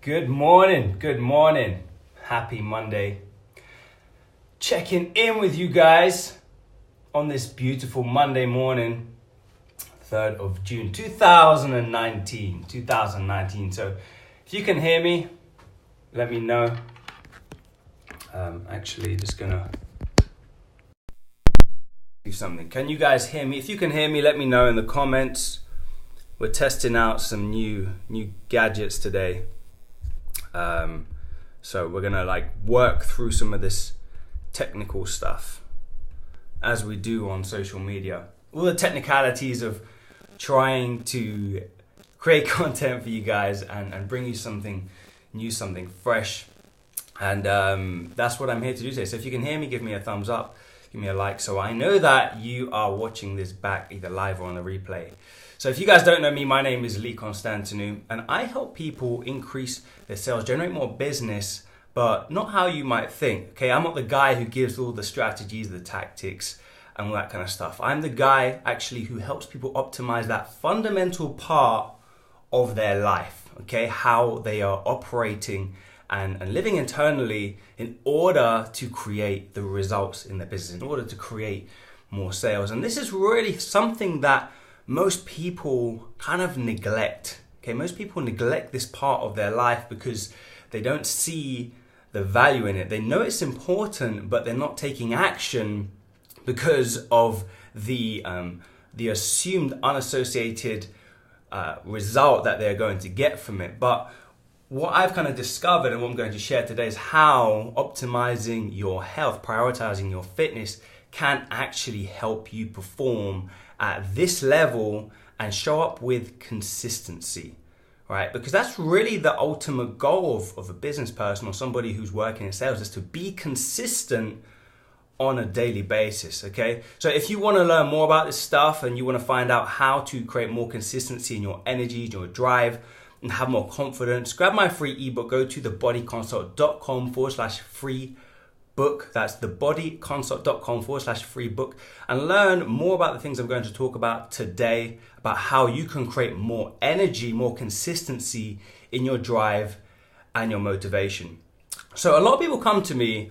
Good morning, good morning. Happy Monday. Checking in with you guys on this beautiful Monday morning, 3rd of June, 2019. So if you can hear me, let me know. Actually just gonna do something. Can you guys hear me? If you can hear me, let me know in the comments. We're testing out some new gadgets today. So we're gonna work through some of this technical stuff as we do on social media. All the technicalities of trying to create content for you guys and bring you something new, something fresh. And that's what I'm here to do today. So if you can hear me, give me a thumbs up, give me a like, so I know that you are watching this back either live or on the replay. So if you guys don't know me, my name is Lee Constantinou, and I help people increase their sales, generate more business, but not how you might think. Okay, I'm not the guy who gives all the strategies, the tactics, and all that kind of stuff. I'm the guy actually who helps people optimize that fundamental part of their life, okay? How they are operating and living internally in order to create the results in their business, in order to create more sales. And this is really something that most people kind of neglect. Okay, most people neglect this part of their life because they don't see the value in it. They know it's important, but they're not taking action because of the assumed unassociated result that they're going to get from it. But what I've kind of discovered and what I'm going to share today is how optimizing your health, prioritizing your fitness can actually help you perform at this level and show up with consistency, right? Because that's really the ultimate goal of a business person or somebody who's working in sales, is to be consistent on a daily basis, okay? So if you want to learn more about this stuff and you want to find out how to create more consistency in your energy, your drive, and have more confidence, grab my free ebook. Go to thebodyconsult.com/free book. That's thebodyconsult.com/free book, and learn more about the things I'm going to talk about today, about how you can create more energy, more consistency in your drive and your motivation. So a lot of people come to me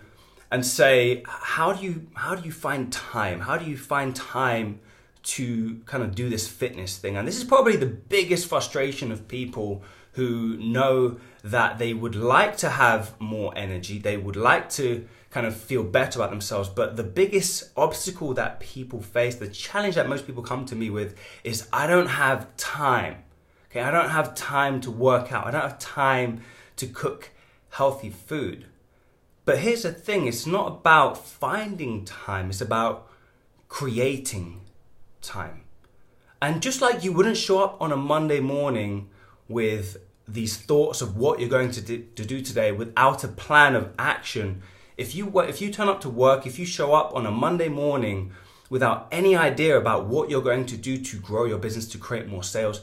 and say, how do you find time? How do you find time to kind of do this fitness thing? And this is probably the biggest frustration of people who know that they would like to have more energy. They would like to kind of feel better about themselves. But the biggest obstacle that people face, the challenge that most people come to me with, is I don't have time. Okay, I don't have time to work out. I don't have time to cook healthy food. But here's the thing, it's not about finding time, it's about creating time. And just like you wouldn't show up on a Monday morning with these thoughts of what you're going to do today without a plan of action, if you turn up to work, if you show up on a Monday morning without any idea about what you're going to do to grow your business, to create more sales,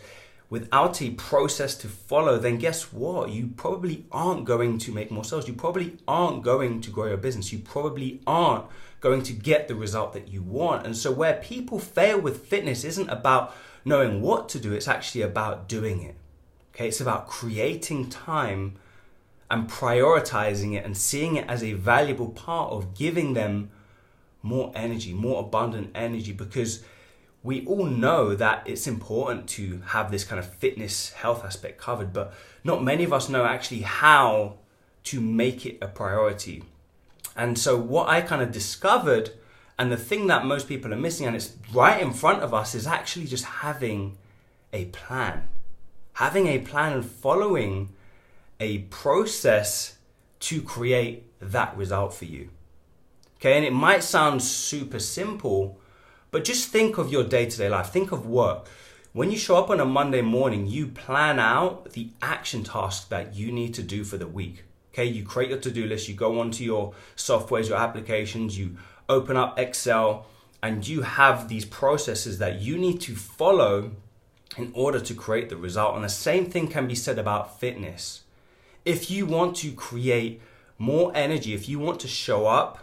without a process to follow, then guess what? You probably aren't going to make more sales. You probably aren't going to grow your business. You probably aren't going to get the result that you want. And so where people fail with fitness isn't about knowing what to do, it's actually about doing it. Okay, it's about creating time and prioritizing it and seeing it as a valuable part of giving them more energy, more abundant energy, because we all know that it's important to have this kind of fitness health aspect covered, but not many of us know actually how to make it a priority. And so what I kind of discovered, and the thing that most people are missing, and it's right in front of us, is actually just having a plan. Having a plan and following a process to create that result for you. Okay, and it might sound super simple, but just think of your day-to-day life. Think of work. When you show up on a Monday morning, you plan out the action tasks that you need to do for the week. Okay, you create your to-do list, you go onto your softwares, your applications, you open up Excel, and you have these processes that you need to follow in order to create the result. And the same thing can be said about fitness. If you want to create more energy, if you want to show up,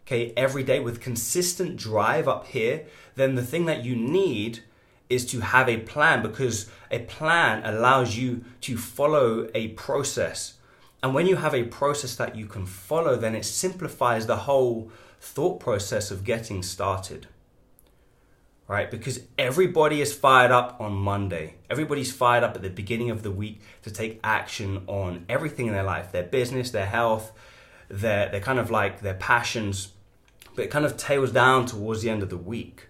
okay, every day with consistent drive up here, then the thing that you need is to have a plan, because a plan allows you to follow a process. And when you have a process that you can follow, then it simplifies the whole thought process of getting started. Right? Because everybody is fired up on Monday. Everybody's fired up at the beginning of the week to take action on everything in their life, their business, their health, their kind of like their passions. But it kind of tails down towards the end of the week.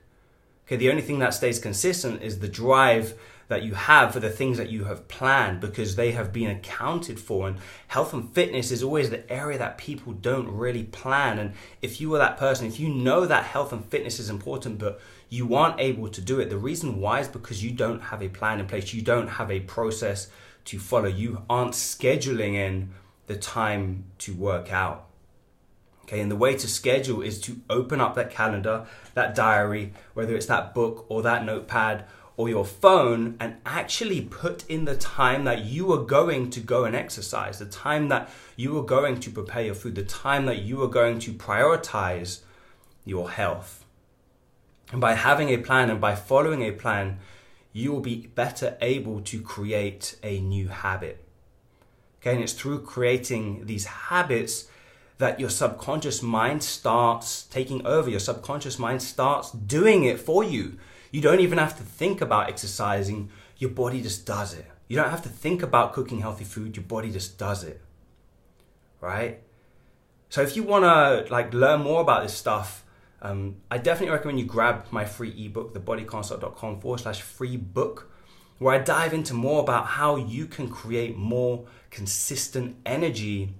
Okay, the only thing that stays consistent is the drive that you have for the things that you have planned, because they have been accounted for. And health and fitness is always the area that people don't really plan. And if you are that person, if you know that health and fitness is important, but you aren't able to do it, the reason why is because you don't have a plan in place. You don't have a process to follow. You aren't scheduling in the time to work out. Okay, and the way to schedule is to open up that calendar, that diary, whether it's that book or that notepad or your phone, and actually put in the time that you are going to go and exercise, the time that you are going to prepare your food, the time that you are going to prioritize your health. And by having a plan and by following a plan, you will be better able to create a new habit. Okay, and it's through creating these habits that your subconscious mind starts taking over. Your subconscious mind starts doing it for you. You don't even have to think about exercising. Your body just does it. You don't have to think about cooking healthy food. Your body just does it. Right? So if you want to learn more about this stuff, I definitely recommend you grab my free ebook, thebodyconsult.com/free book, where I dive into more about how you can create more consistent energy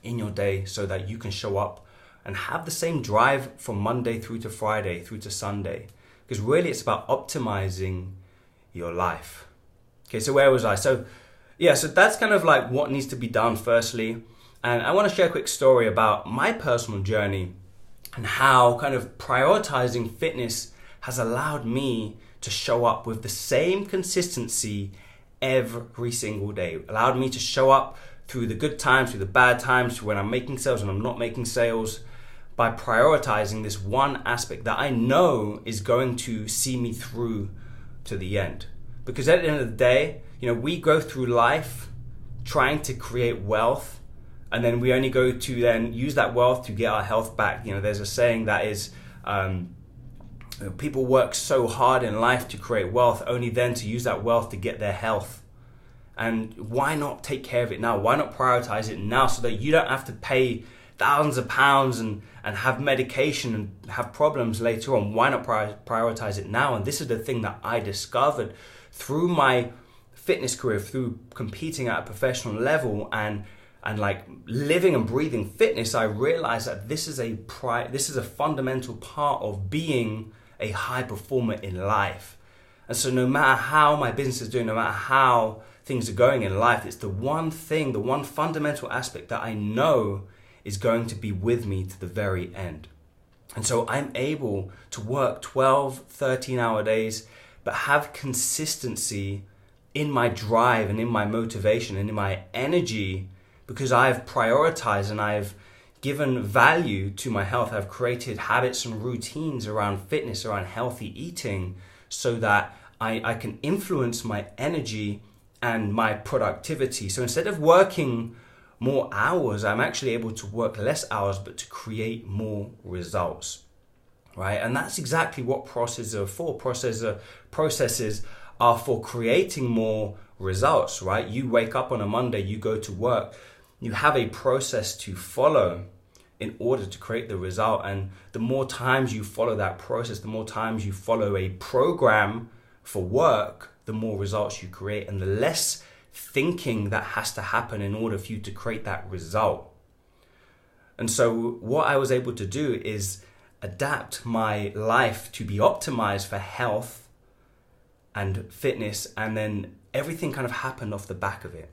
in your day so that you can show up and have the same drive from Monday through to Friday, through to Sunday. Because really it's about optimizing your life. Okay, so where was I? So that's kind of like what needs to be done firstly. And I want to share a quick story about my personal journey and how kind of prioritizing fitness has allowed me to show up with the same consistency every single day. Allowed me to show up through the good times, through the bad times, through when I'm making sales and I'm not making sales, by prioritizing this one aspect that I know is going to see me through to the end. Because at the end of the day, we go through life trying to create wealth, and then we only go to then use that wealth to get our health back. There's a saying that is, people work so hard in life to create wealth, only then to use that wealth to get their health. And why not take care of it now? Why not prioritize it now so that you don't have to pay thousands of pounds and have medication and have problems later on? Why not prioritize it now? And this is the thing that I discovered through my fitness career, through competing at a professional level and like living and breathing fitness. I realized that this is a fundamental part of being a high performer in life. And so no matter how my business is doing, no matter how things are going in life, it's the one thing, the one fundamental aspect that I know is going to be with me to the very end. And so I'm able to work 12, 13-hour days, but have consistency in my drive and in my motivation and in my energy, because I've prioritized and I've given value to my health. I've created habits and routines around fitness, around healthy eating, so that I can influence my energy and my productivity. So instead of working more hours, I'm actually able to work less hours, but to create more results, right? And that's exactly what processes are for. Processes are for creating more results, right? You wake up on a Monday, you go to work, you have a process to follow in order to create the result. And the more times you follow that process, the more times you follow a program for work, the more results you create, and the less thinking that has to happen in order for you to create that result. And so what I was able to do is adapt my life to be optimized for health and fitness, and then everything kind of happened off the back of it.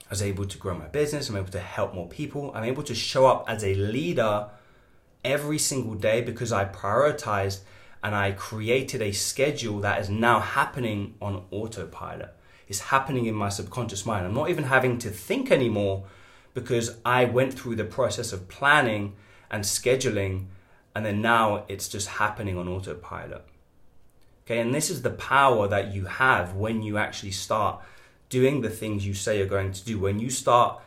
I was able to grow my business, I'm able to help more people, I'm able to show up as a leader every single day because I prioritized and I created a schedule that is now happening on autopilot. It's happening in my subconscious mind. I'm not even having to think anymore because I went through the process of planning and scheduling, and then now it's just happening on autopilot. Okay, and this is the power that you have when you actually start doing the things you say you're going to do. When you start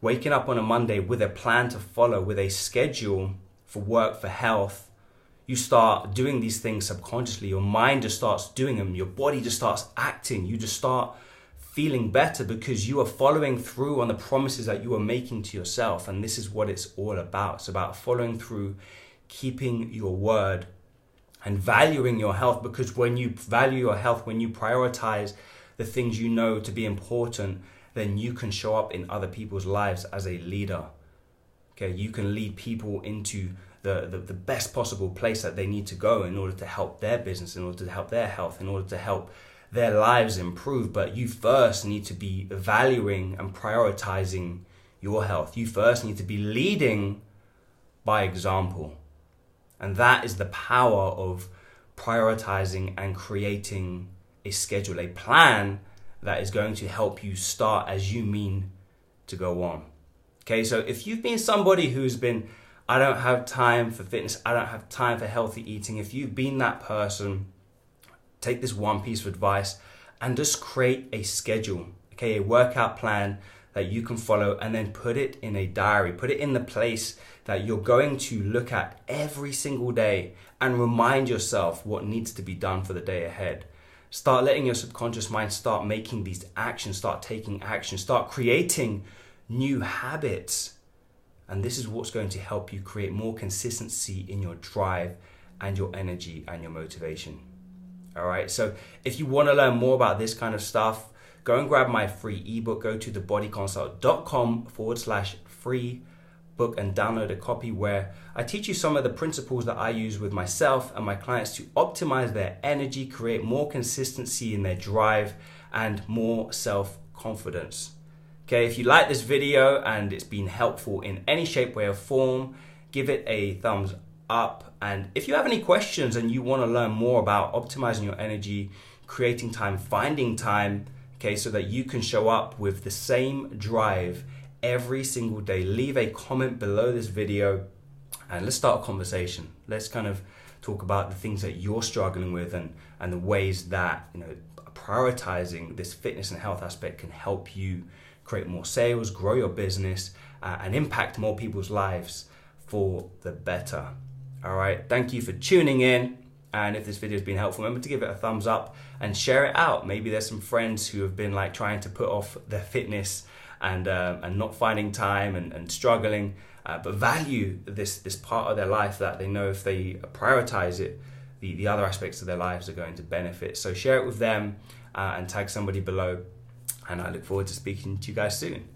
waking up on a Monday with a plan to follow, with a schedule for work, for health, you start doing these things subconsciously. Your mind just starts doing them. Your body just starts acting. You just start feeling better because you are following through on the promises that you are making to yourself. And this is what it's all about. It's about following through, keeping your word, and valuing your health, because when you value your health, when you prioritize the things you know to be important, then you can show up in other people's lives as a leader. Okay, you can lead people into the best possible place that they need to go in order to help their business, in order to help their health, in order to help their lives improve. But you first need to be valuing and prioritizing your health. You first need to be leading by example. And that is the power of prioritizing and creating a schedule, a plan that is going to help you start as you mean to go on. Okay, so if you've been somebody who's been, I don't have time for fitness, I don't have time for healthy eating, if you've been that person, take this one piece of advice and just create a schedule, okay, a workout plan that you can follow, and then put it in a diary, put it in the place that you're going to look at every single day and remind yourself what needs to be done for the day ahead. Start letting your subconscious mind start making these actions, start taking action, start creating new habits. And this is what's going to help you create more consistency in your drive and your energy and your motivation. All right, so if you want to learn more about this kind of stuff, go and grab my free ebook. Go to thebodyconsult.com/free book and download a copy where I teach you some of the principles that I use with myself and my clients to optimize their energy, create more consistency in their drive, and more self-confidence. Okay, if you like this video and it's been helpful in any shape, way, or form, give it a thumbs up. And if you have any questions and you want to learn more about optimizing your energy, creating time, finding time, okay, so that you can show up with the same drive every single day, leave a comment below this video and let's start a conversation. Let's kind of talk about the things that you're struggling with and the ways that, prioritizing this fitness and health aspect can help you create more sales, grow your business, and impact more people's lives for the better. All right, thank you for tuning in. And if this video has been helpful, remember to give it a thumbs up and share it out. Maybe there's some friends who have been like trying to put off their fitness and not finding time and struggling, but value this part of their life that they know if they prioritize it, the other aspects of their lives are going to benefit. So share it with them and tag somebody below. And I look forward to speaking to you guys soon.